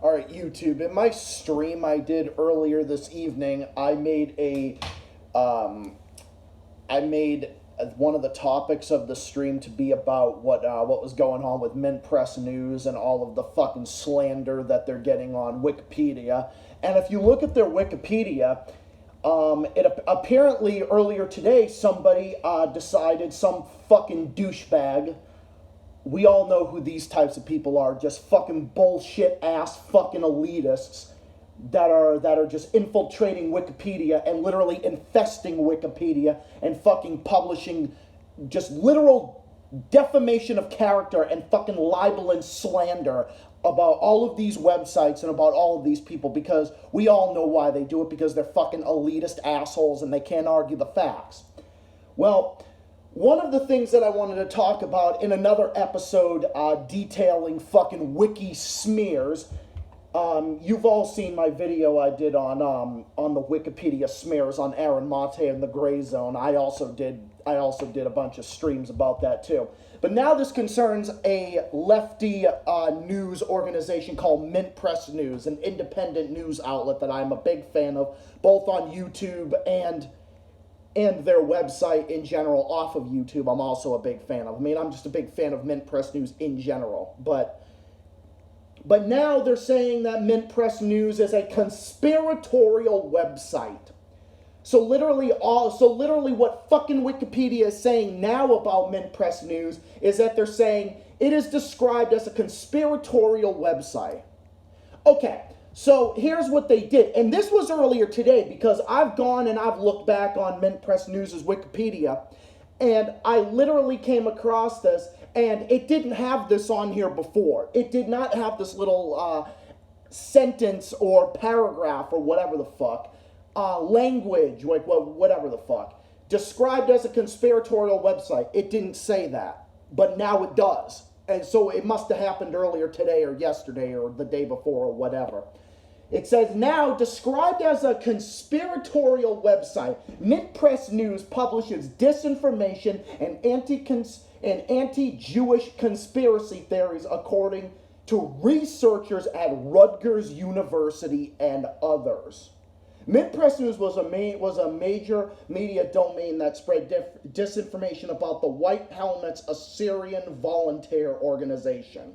All right, YouTube. In my stream I did earlier this evening, I made one of the topics of the stream to be about what was going on with MintPress news and all of the fucking slander that they're getting on Wikipedia. And if you look at their Wikipedia, apparently earlier today somebody decided, some fucking douchebag. We all know who these types of people are, just fucking bullshit ass fucking elitists that are just infiltrating Wikipedia and literally infesting Wikipedia and fucking publishing just literal defamation of character and fucking libel and slander about all of these websites and about all of these people, because we all know why they do it, because they're fucking elitist assholes and they can't argue the facts. Well, one of the things that I wanted to talk about in another episode detailing fucking Wiki smears, you've all seen my video I did on the Wikipedia smears on Aaron Mate and the Gray Zone. I also did a bunch of streams about that too. But now this concerns a lefty news organization called MintPress News, an independent news outlet that I'm a big fan of, both on YouTube and their website in general off of YouTube. I'm also a big fan of. I mean, I'm just a big fan of MintPress News in general. But now they're saying that MintPress News is a conspiratorial website. So literally what fucking Wikipedia is saying now about MintPress News is that they're saying it is described as a conspiratorial website. Okay. So here's what they did, and this was earlier today, because I've gone and I've looked back on MintPress News' Wikipedia, and I literally came across this, and it didn't have this on here before. It did not have this little sentence or paragraph or whatever the fuck, language, like whatever the fuck, described as a conspiratorial website. It didn't say that, but now it does. And so it must have happened earlier today or yesterday or the day before or whatever. It says, now described as a conspiratorial website, MintPress News publishes disinformation and anti-Jewish conspiracy theories according to researchers at Rutgers University and others. MintPress News was a major media domain that spread disinformation about the White Helmets Assyrian Volunteer Organization.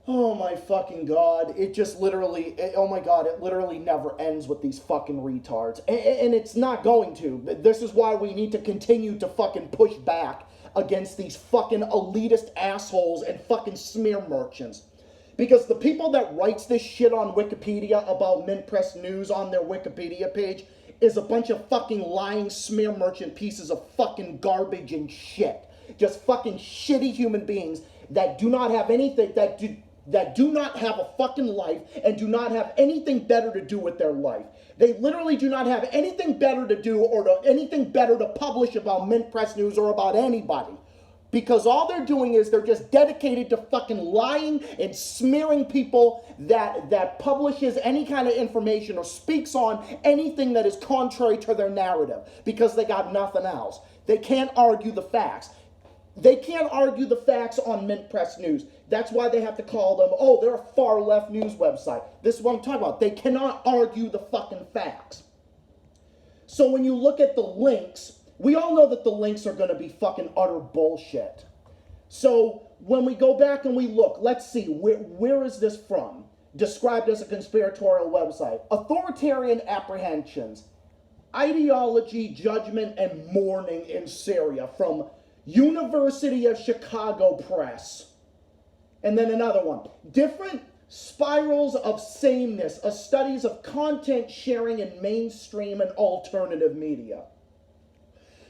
Oh my fucking god, it literally never ends with these fucking retards. And it's not going to. This is why we need to continue to fucking push back against these fucking elitist assholes and fucking smear merchants. Because the people that writes this shit on Wikipedia about MintPress News on their Wikipedia page is a bunch of fucking lying smear merchant pieces of fucking garbage and shit. Just fucking shitty human beings that do not have anything, that do not have a fucking life and do not have anything better to do with their life. They literally do not have anything better to do or anything better to publish about MintPress News or about anybody. Because all they're doing is they're just dedicated to fucking lying and smearing people that publishes any kind of information or speaks on anything that is contrary to their narrative, because they got nothing else. They can't argue the facts. They can't argue the facts on MintPress News. That's why they have to call them, oh, they're a far left news website. This is what I'm talking about. They cannot argue the fucking facts. So when you look at the links, we all know that the links are going to be fucking utter bullshit. So when we go back and we look, let's see, where is this from? Described as a conspiratorial website. Authoritarian apprehensions, ideology, judgment, and mourning in Syria from University of Chicago Press. And then another one. Different spirals of sameness, a studies of content sharing in mainstream and alternative media.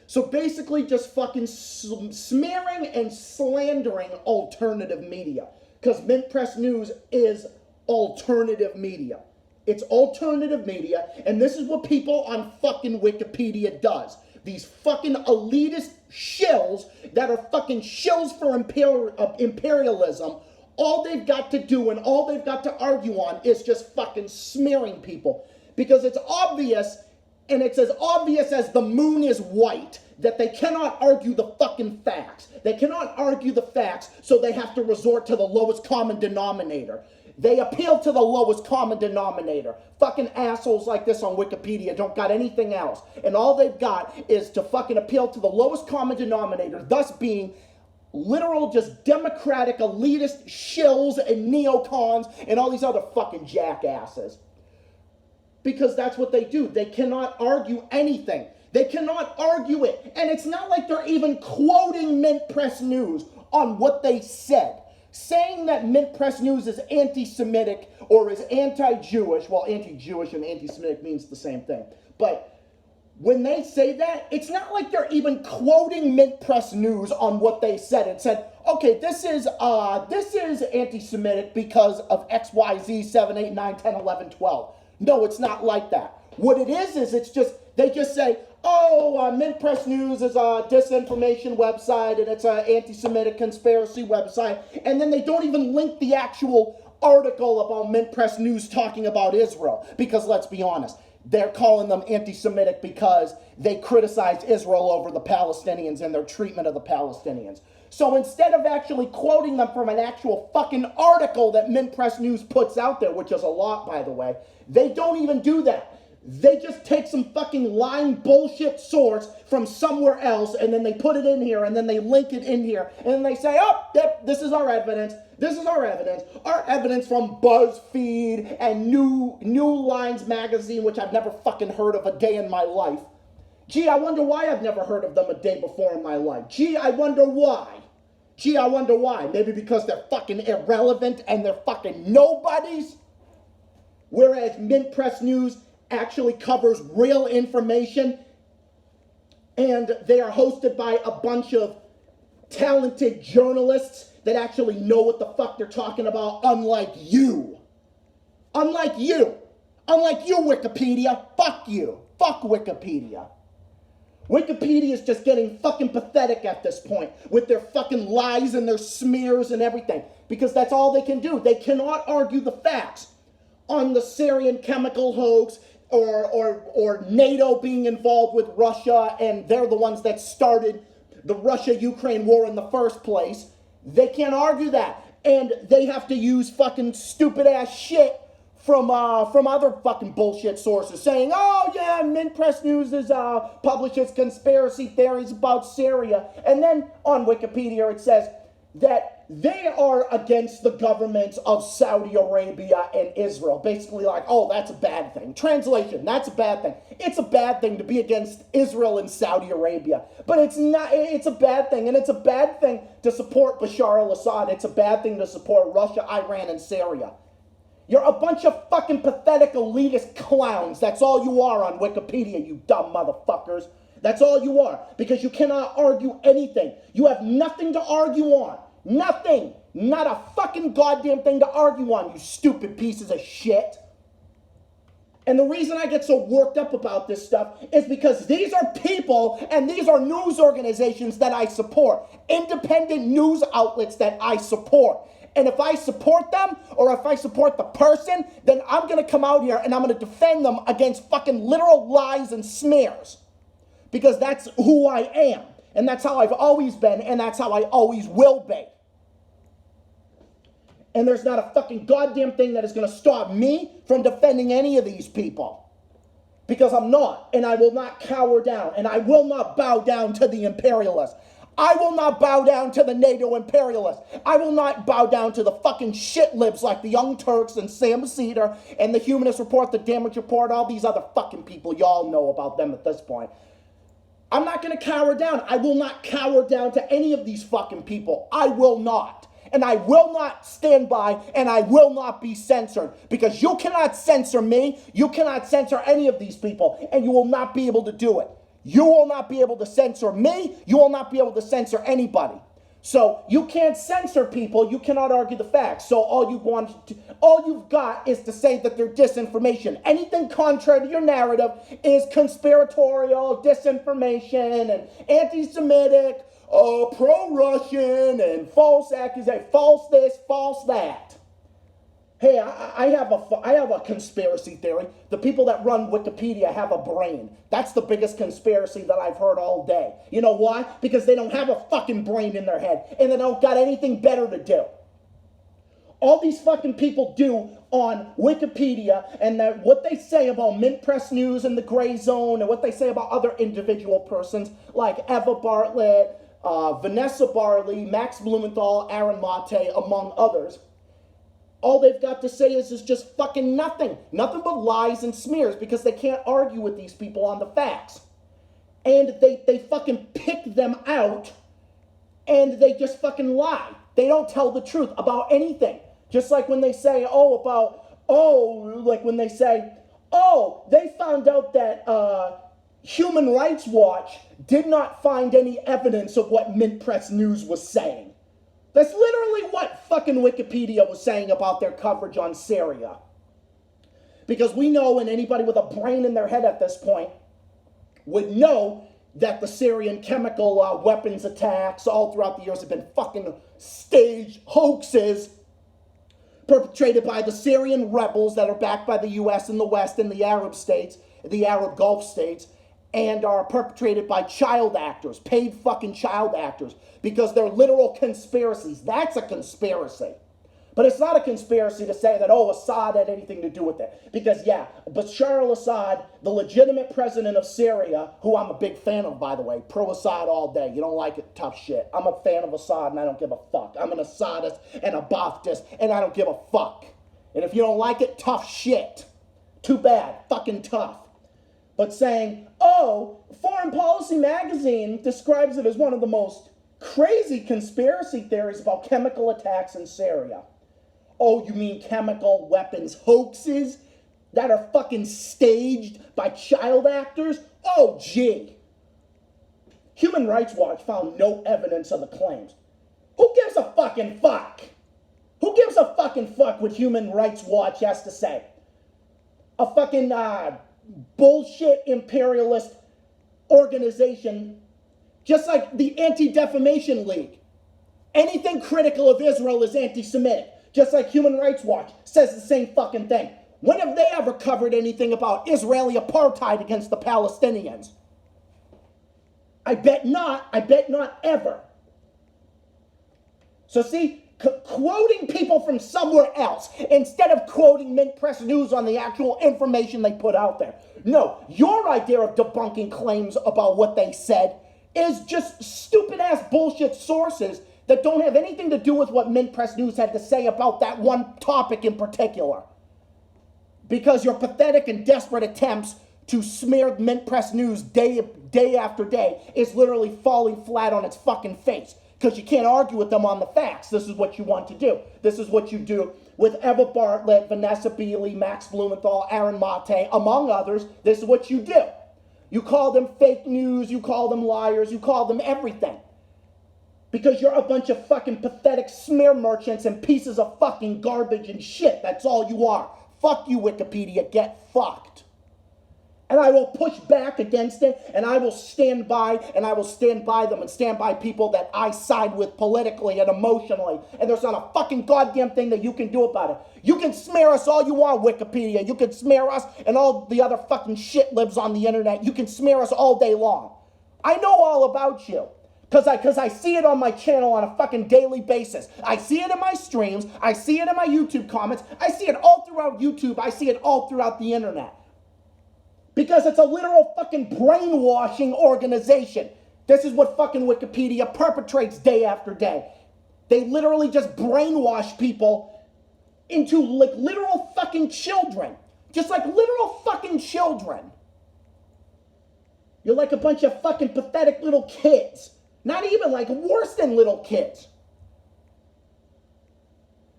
So basically just fucking smearing and slandering alternative media. Because MintPress News is alternative media. It's alternative media, and this is what people on fucking Wikipedia does. These fucking elitist shills that are fucking shills for imperialism, all they've got to do and all they've got to argue on is just fucking smearing people. Because it's obvious, and it's as obvious as the moon is white, that they cannot argue the fucking facts. They cannot argue the facts, so they have to resort to the lowest common denominator. They appeal to the lowest common denominator. Fucking assholes like this on Wikipedia don't got anything else. And all they've got is to fucking appeal to the lowest common denominator, thus being literal just democratic elitist shills and neocons and all these other fucking jackasses. Because that's what they do. They cannot argue anything. They cannot argue it. And it's not like they're even quoting MintPress News on what they said. Saying that MintPress News is anti-Semitic or is anti-Jewish, well, anti-Jewish and anti-Semitic means the same thing. But when they say that, it's not like they're even quoting MintPress News on what they said. It said, okay, this is anti-Semitic because of X, Y, Z, 7, 8, 9, 10, 11, 12. No, it's not like that. What it is it's just, they just say, MintPress News is a disinformation website and it's an anti-Semitic conspiracy website. And then they don't even link the actual article about MintPress News talking about Israel. Because let's be honest, they're calling them anti-Semitic because they criticize Israel over the Palestinians and their treatment of the Palestinians. So instead of actually quoting them from an actual fucking article that MintPress News puts out there, which is a lot, by the way, they don't even do that. They just take some fucking lying bullshit source from somewhere else and then they put it in here and then they link it in here and then they say, yep, this is our evidence. This is our evidence. Our evidence from BuzzFeed and New Lines magazine, which I've never fucking heard of a day in my life. Gee, I wonder why I've never heard of them a day before in my life. Gee, I wonder why. Maybe because they're fucking irrelevant and they're fucking nobodies. Whereas MintPress News actually covers real information and they are hosted by a bunch of talented journalists that actually know what the fuck they're talking about, unlike you. Unlike you, Wikipedia. Fuck you. Fuck Wikipedia. Wikipedia is just getting fucking pathetic at this point with their fucking lies and their smears and everything. Because that's all they can do. They cannot argue the facts on the Syrian chemical hoax or NATO being involved with Russia and they're the ones that started the Russia-Ukraine war in the first place. They can't argue that. And they have to use fucking stupid ass shit from other fucking bullshit sources saying, oh yeah, MintPress News is publishes conspiracy theories about Syria. And then on Wikipedia it says that they are against the governments of Saudi Arabia and Israel. Basically like, oh, that's a bad thing. Translation, that's a bad thing. It's a bad thing to be against Israel and Saudi Arabia. But it's not, it's a bad thing. And it's a bad thing to support Bashar al-Assad. It's a bad thing to support Russia, Iran, and Syria. You're a bunch of fucking pathetic elitist clowns. That's all you are on Wikipedia, you dumb motherfuckers. That's all you are. Because you cannot argue anything. You have nothing to argue on. Nothing. Not a fucking goddamn thing to argue on, you stupid pieces of shit. And the reason I get so worked up about this stuff is because these are people and these are news organizations that I support. Independent news outlets that I support. And if I support them or if I support the person, then I'm going to come out here and I'm going to defend them against fucking literal lies and smears. Because that's who I am. And that's how I've always been and that's how I always will be. And there's not a fucking goddamn thing that is going to stop me from defending any of these people. Because I'm not. And I will not cower down. And I will not bow down to the imperialists. I will not bow down to the NATO imperialists. I will not bow down to the fucking shit libs like the Young Turks and Sam Cedar and the Humanist Report, the Damage Report, all these other fucking people. Y'all know about them at this point. I'm not going to cower down. I will not cower down to any of these fucking people. I will not. And I will not stand by, and I will not be censored. Because you cannot censor me, you cannot censor any of these people, and you will not be able to do it. You will not be able to censor me, you will not be able to censor anybody. So you can't censor people, you cannot argue the facts. So all you've got is to say that they're disinformation. Anything contrary to your narrative is conspiratorial, disinformation, and anti-Semitic, pro-Russian and false accusation, false this, false that. Hey, I have a conspiracy theory. The people that run Wikipedia have a brain. That's the biggest conspiracy that I've heard all day. You know why? Because they don't have a fucking brain in their head and they don't got anything better to do. all these fucking people do on Wikipedia, and that what they say about MintPress News and the Gray Zone, and what they say about other individual persons like Eva Bartlett, Vanessa Barley, Max Blumenthal, Aaron Mate, among others, all they've got to say is just fucking nothing. Nothing but lies and smears, because they can't argue with these people on the facts. And they fucking pick them out, and they just fucking lie. They don't tell the truth about anything. Just like when they say, they found out that Human Rights Watch did not find any evidence of what MintPress News was saying. That's literally what fucking Wikipedia was saying about their coverage on Syria. Because we know, and anybody with a brain in their head at this point would know, that the Syrian chemical weapons attacks all throughout the years have been fucking staged hoaxes perpetrated by the Syrian rebels that are backed by the U.S. and the West and the Arab states, the Arab Gulf states, and are perpetrated by child actors, paid fucking child actors, because they're literal conspiracies. That's a conspiracy. But it's not a conspiracy to say that, Assad had anything to do with it. Because, yeah, Bashar al-Assad, the legitimate president of Syria, who I'm a big fan of, by the way, pro-Assad all day. You don't like it? Tough shit. I'm a fan of Assad, and I don't give a fuck. I'm an Assadist and a Ba'athist, and I don't give a fuck. And if you don't like it, tough shit. Too bad. Fucking tough. But saying, Foreign Policy magazine describes it as one of the most crazy conspiracy theories about chemical attacks in Syria. Oh, you mean chemical weapons hoaxes that are fucking staged by child actors? Oh, gee. Human Rights Watch found no evidence of the claims. Who gives a fucking fuck? Who gives a fucking fuck what Human Rights Watch has to say? A fucking bullshit imperialist organization, just like the Anti-Defamation League. Anything critical of Israel is anti-Semitic. Just like Human Rights Watch says the same fucking thing. When have they ever covered anything about Israeli apartheid against the Palestinians? I bet not. I bet not ever. So see, quoting people from somewhere else instead of quoting MintPress News on the actual information they put out there. No, your idea of debunking claims about what they said is just stupid-ass bullshit sources that don't have anything to do with what MintPress News had to say about that one topic in particular. Because your pathetic and desperate attempts to smear MintPress News day after day is literally falling flat on its fucking face. Because you can't argue with them on the facts. This is what you want to do. This is what you do with Eva Bartlett, Vanessa Beeley, Max Blumenthal, Aaron Mate, among others. This is what you do. You call them fake news, you call them liars, you call them everything. Because you're a bunch of fucking pathetic smear merchants and pieces of fucking garbage and shit. That's all you are. Fuck you, Wikipedia. Get fucked. And I will push back against it, and I will stand by, and I will stand by them and stand by people that I side with politically and emotionally. And there's not a fucking goddamn thing that you can do about it. You can smear us all you want, Wikipedia. You can smear us and all the other fucking shit libs on the internet. You can smear us all day long. I know all about you. Because I see it on my channel on a fucking daily basis. I see it in my streams. I see it in my YouTube comments. I see it all throughout YouTube. I see it all throughout the internet. Because it's a literal fucking brainwashing organization. This is what fucking Wikipedia perpetrates day after day. They literally just brainwash people into like literal fucking children. Just like literal fucking children. You're like a bunch of fucking pathetic little kids. Not even, like, worse than little kids.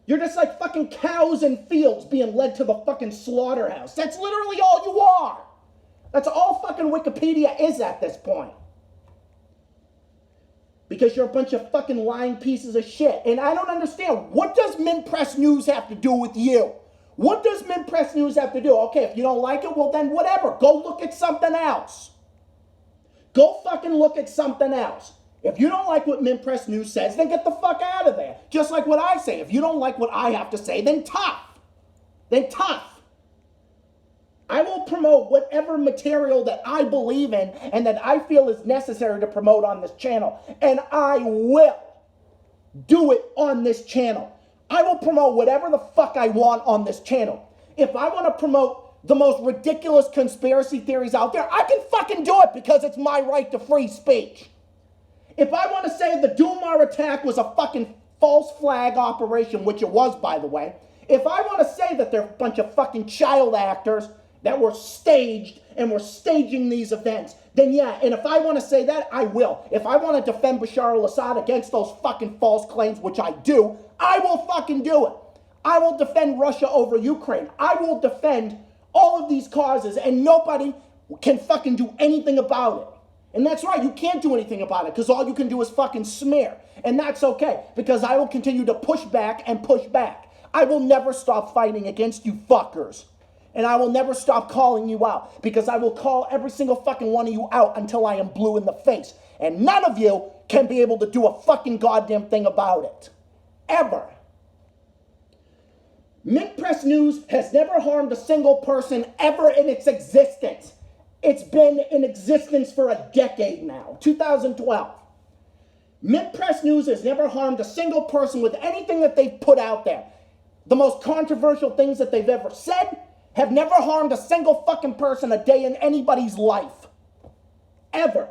You're just like fucking cows in fields being led to the fucking slaughterhouse. That's literally all you are. That's all fucking Wikipedia is at this point. Because you're a bunch of fucking lying pieces of shit. And I don't understand. What does MintPress News have to do with you? What does MintPress News have to do? Okay, if you don't like it, well then whatever. Go look at something else. Go fucking look at something else. If you don't like what MintPress News says, then get the fuck out of there. Just like what I say. If you don't like what I have to say, then tough. Then tough. I will promote whatever material that I believe in and that I feel is necessary to promote on this channel. And I will do it on this channel. I will promote whatever the fuck I want on this channel. If I want to promote the most ridiculous conspiracy theories out there, I can fucking do it because it's my right to free speech. If I want to say the Dumar attack was a fucking false flag operation, which it was, by the way, if I want to say that they're a bunch of fucking child actors that were staged and were staging these events, then yeah, and if I want to say that, I will. If I want to defend Bashar al-Assad against those fucking false claims, which I do, I will fucking do it. I will defend Russia over Ukraine. I will defend all of these causes, and nobody can fucking do anything about it. And that's right, you can't do anything about it, because all you can do is fucking smear. And that's okay, because I will continue to push back and push back. I will never stop fighting against you fuckers. And I will never stop calling you out, because I will call every single fucking one of you out until I am blue in the face. And none of you can be able to do a fucking goddamn thing about it. Ever. MintPress News has never harmed a single person ever in its existence. It's been in existence for a decade now, 2012. MintPress News has never harmed a single person with anything that they've put out there. The most controversial things that they've ever said have never harmed a single fucking person a day in anybody's life. Ever.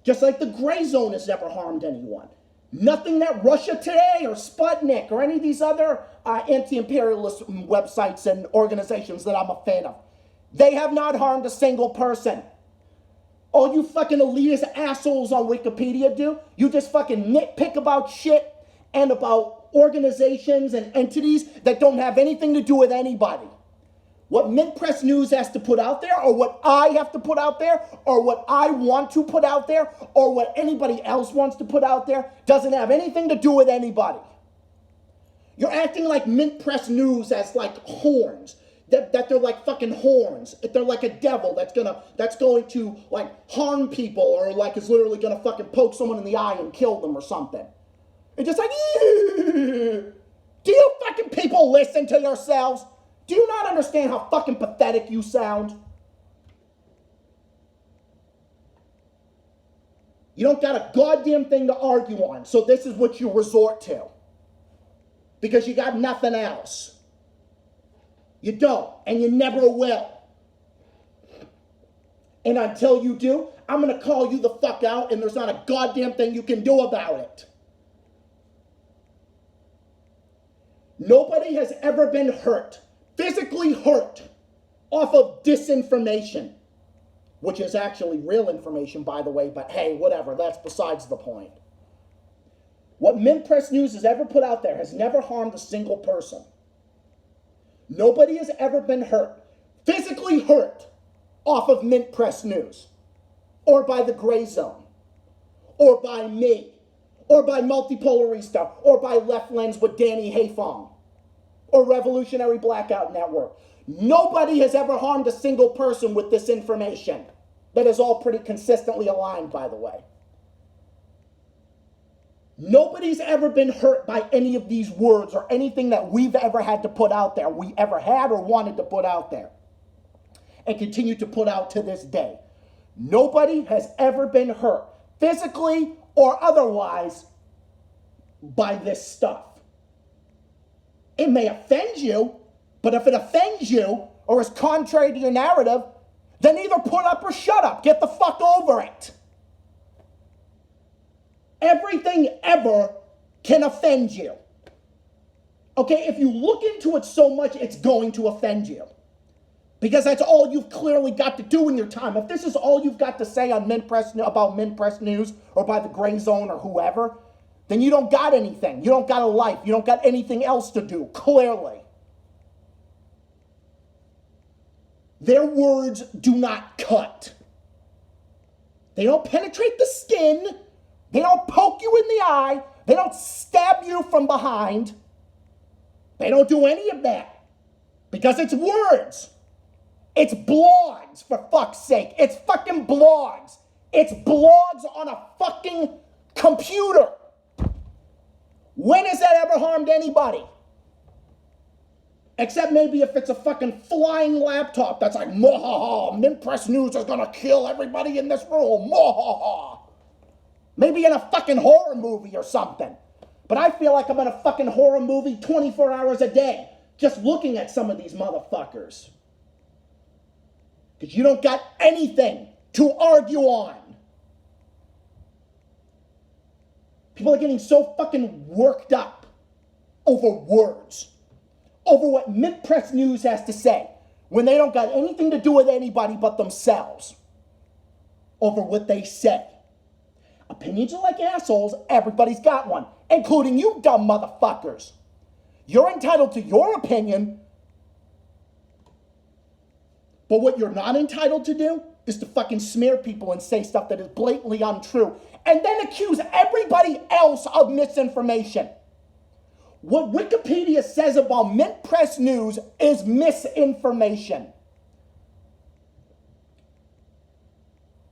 Just like the Gray Zone has never harmed anyone. Nothing that Russia Today or Sputnik or any of these other anti-imperialist websites and organizations that I'm a fan of. They have not harmed a single person. All you fucking elitist assholes on Wikipedia do, you just fucking nitpick about shit and about organizations and entities that don't have anything to do with anybody. What MintPress News has to put out there, or what I have to put out there, or what I want to put out there, or what anybody else wants to put out there, doesn't have anything to do with anybody. You're acting like MintPress News has like horns. That they're like fucking horns. They're like a devil that's going to like harm people, or like is literally gonna fucking poke someone in the eye and kill them or something. It's just like, do you fucking people listen to yourselves? Do you not understand how fucking pathetic you sound? You don't got a goddamn thing to argue on, so this is what you resort to. Because you got nothing else. You don't, and you never will. And until you do, I'm going to call you the fuck out, and there's not a goddamn thing you can do about it. Nobody has ever been hurt, physically hurt, off of disinformation, which is actually real information, by the way, but hey, whatever, that's besides the point. What MintPress News has ever put out there has never harmed a single person. Nobody has ever been hurt, physically hurt, off of MintPress News, or by the Gray Zone, or by me, or by Multipolarista, or by Left Lens with Danny Hayfong, or Revolutionary Blackout Network. Nobody has ever harmed a single person with this information. That is all pretty consistently aligned, by the way. Nobody's ever been hurt by any of these words or anything that we've ever had to put out there, we ever had or wanted to put out there, and continue to put out to this day. Nobody has ever been hurt, physically or otherwise, by this stuff. It may offend you, but if it offends you or is contrary to your narrative, then either put up or shut up. Get the fuck over it. Everything ever can offend you. Okay, if you look into it so much, it's going to offend you. Because that's all you've clearly got to do in your time. If this is all you've got to say on about MintPress News or by the Gray Zone or whoever, then you don't got anything. You don't got a life. You don't got anything else to do, clearly. Their words do not cut. They don't penetrate the skin. They don't poke you in the eye. They don't stab you from behind. They don't do any of that. Because it's words. It's blogs, for fuck's sake. It's fucking blogs. It's blogs on a fucking computer. When has that ever harmed anybody? Except maybe if it's a fucking flying laptop that's like, mwahaha, MintPress News is gonna kill everybody in this room, mwahaha. Maybe in a fucking horror movie or something. But I feel like I'm in a fucking horror movie 24 hours a day just looking at some of these motherfuckers. Because you don't got anything to argue on. People are getting so fucking worked up over words, over what MintPress News has to say, when they don't got anything to do with anybody but themselves, over what they say. Opinions are like assholes. Everybody's got one, including you dumb motherfuckers. You're entitled to your opinion, but what you're not entitled to do is to fucking smear people and say stuff that is blatantly untrue, and then accuse everybody else of misinformation. What Wikipedia says about MintPress News is misinformation.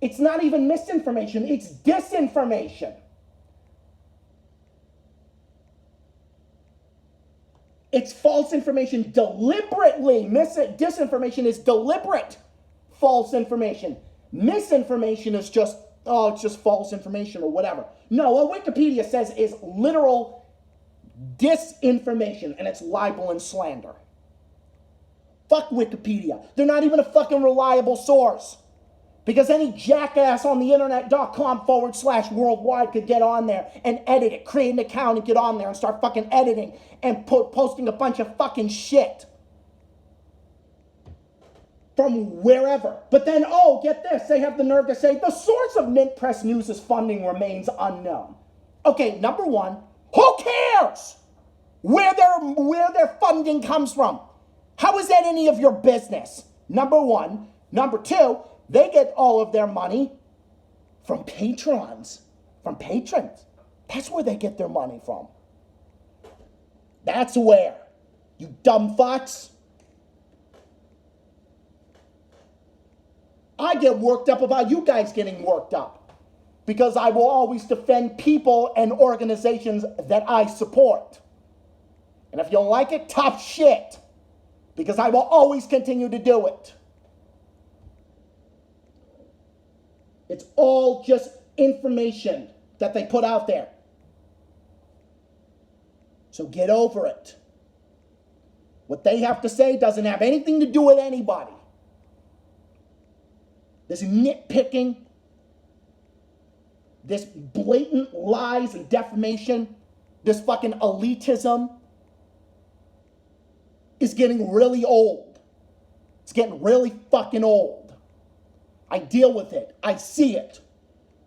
It's not even misinformation, it's disinformation. It's false information deliberately. Disinformation is deliberate false information. Misinformation is just, it's just false information or whatever. No, what Wikipedia says is literal disinformation, and it's libel and slander. Fuck Wikipedia. They're not even a fucking reliable source. Because any jackass on the internet.com/worldwide could get on there and edit it, create an account and get on there and start fucking editing and posting a bunch of fucking shit from wherever. But then, get this, they have the nerve to say the source of MintPress News' funding remains unknown. Okay, number one, who cares where their funding comes from? How is that any of your business? Number one. Number two, they get all of their money from patrons, from patrons. That's where they get their money from. That's where. You dumb fucks. I get worked up about you guys getting worked up because I will always defend people and organizations that I support. And if you don't like it, tough shit, because I will always continue to do it. It's all just information that they put out there. So get over it. What they have to say doesn't have anything to do with anybody. This nitpicking, this blatant lies and defamation, this fucking elitism is getting really old. It's getting really fucking old. I deal with it. I see it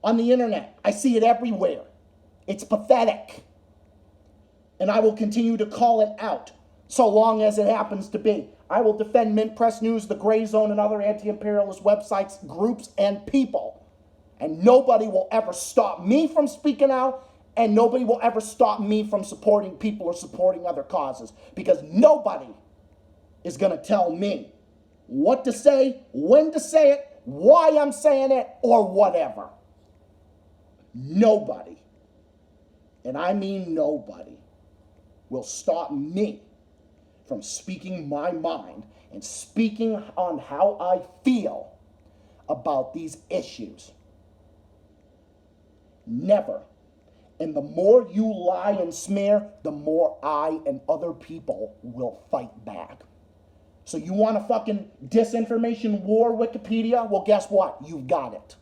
on the internet. I see it everywhere. It's pathetic. And I will continue to call it out so long as it happens to be. I will defend MintPress News, the Gray Zone, and other anti-imperialist websites, groups, and people. And nobody will ever stop me from speaking out, and nobody will ever stop me from supporting people or supporting other causes, because nobody is going to tell me what to say, when to say it, why I'm saying it, or whatever. Nobody, and I mean nobody, will stop me from speaking my mind and speaking on how I feel about these issues. Never. And the more you lie and smear, the more I and other people will fight back. So you want a fucking disinformation war, Wikipedia? Well, guess what? You've got it.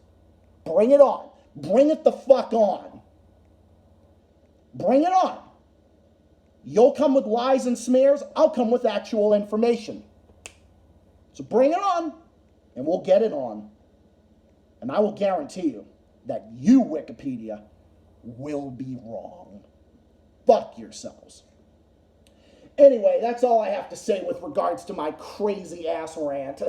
Bring it on. Bring it the fuck on. Bring it on. You'll come with lies and smears. I'll come with actual information. So bring it on, and we'll get it on. And I will guarantee you that you, Wikipedia, will be wrong. Fuck yourselves. Anyway, that's all I have to say with regards to my crazy ass rant.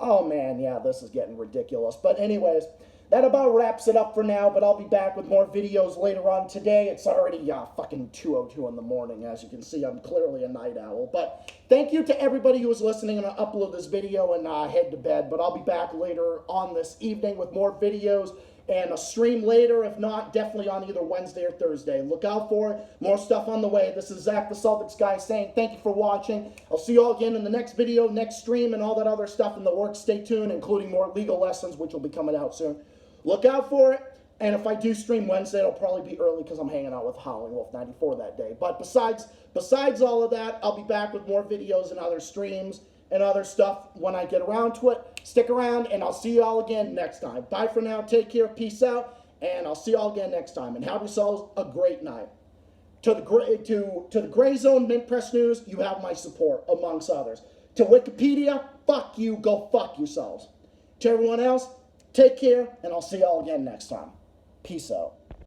Oh man, yeah, this is getting ridiculous. But anyways, that about wraps it up for now, but I'll be back with more videos later on today. It's already fucking 2:02 in the morning. As you can see, I'm clearly a night owl. But thank you to everybody who was listening. I'm going to upload this video and head to bed. But I'll be back later on this evening with more videos and a stream later. If not, definitely on either Wednesday or Thursday. Look out for it. More stuff on the way. This is Zach the Celtics guy saying thank you for watching. I'll see you all again in the next video, next stream, and all that other stuff in the works. Stay tuned, including more legal lessons, which will be coming out soon. Look out for it. And if I do stream Wednesday, it'll probably be early because I'm hanging out with Howling Wolf 94 that day. But besides all of that, I'll be back with more videos and other streams and other stuff when I get around to it. Stick around, and I'll see you all again next time. Bye for now. Take care. Peace out. And I'll see you all again next time. And have yourselves a great night. To the Gray Zone MintPress News, you have my support, amongst others. To Wikipedia, fuck you. Go fuck yourselves. To everyone else, take care, and I'll see you all again next time. Peace out.